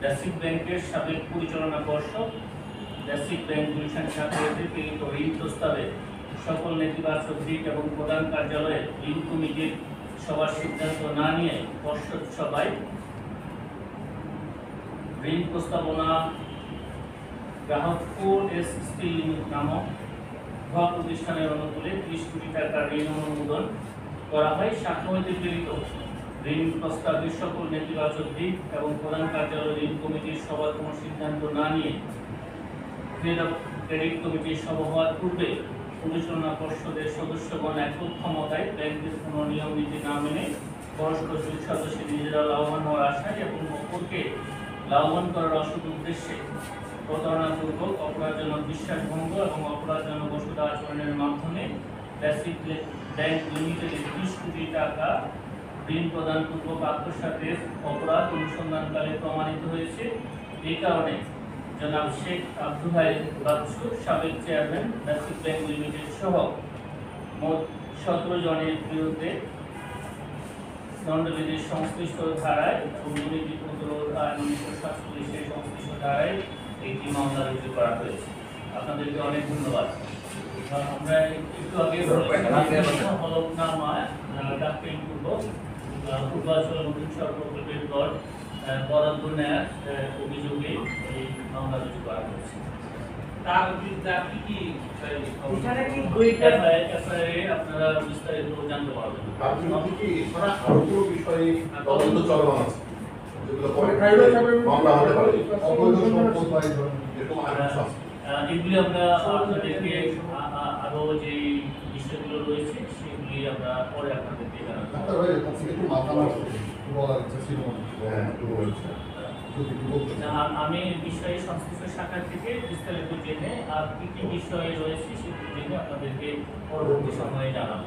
Basic ব্যাংকের সাবেক পরিচালনা পর্ষদ বেসিক ব্যাংক গুলশান শাখাতে প্রেরিত ঋণ প্রস্তাবে সকল নেতিবাচক দিক এবং প্রধান কার্যালয়ে ঋণ কমিটির সবার সিদ্ধান্ত না নিয়ে পর্ষদ সভায় ঋণ প্রস্তাবনা গ্রাহক এস স্টিল নামক প্রতিষ্ঠানের অনুকূলে 30 কোটি টাকা ঋণ অনুমোদন করা হয়। শাখা হইতে প্রেরিত ঋণ প্রস্তাবের সকল নেতিবাচক দিক এবং প্রধান কার্যালয় ঋণ কমিটির সবার কোনো সিদ্ধান্ত না নিয়ে ক্রেডিট কমিটির সভা হওয়ার পূর্বে পরিচালনা পর্ষদের সদস্যগণ একক ক্ষমতায় ব্যাংকের কোনো নিয়ম নীতি না মেনে পরস্পর দুই সদস্য নিজেরা লাভবান হওয়ার আশায় এবং অপরকে লাভবান করার অসৎ উদ্দেশ্যে প্রতারণাপূর্বক অপরাধজনক বিশ্বাসভঙ্গ এবং অপরাধজনক ওষুধ আচরণের মাধ্যমে বেসিক ব্যাংক লিমিটেডে 30 কোটি টাকা ঋণ প্রদানপূর্বক আত্মসাতের অপরাধ অনুসন্ধানকালে প্রমাণিত হয়েছে। এই কারণে জনাব শেখ আব্দুল হাই বাচ্চু সাবেক চেয়ারম্যান বেসিক ব্যাংক লিমিটেড সহ মোট 17 জনের বিরুদ্ধে দণ্ডবিধির সংশ্লিষ্ট ধারায় দুর্নীতি প্রতিরোধ আইন 1947 সংশ্লিষ্ট ধারায় একটি মামলা রুজু করা হয়েছে। আপনাদেরকে অনেক ধন্যবাদ। আমরা একটু আগে হলফনামায় ডাক্তারপূর্বক পূর্বাঞ্চল নতুন সড়ক প্রকল্পের দল বরাদ্দ নেয়ার অভিযোগে এই মামলা রুজু করা হয়েছে। আপনারা বিস্তারিত জানতে পারবেন। এগুলি আমরা আপনাদেরকে আরো যে বিষয়গুলো রয়েছে সেগুলি আমরা পরে আপনাদেরকে আমি বিষয়ে সংশ্লিষ্ট শাখা থেকে বিস্তারিত জেনে আর কি কি বিষয় রয়েছে সেগুলি জেনে আপনাদেরকে পরবর্তী সময়ে জানাবো।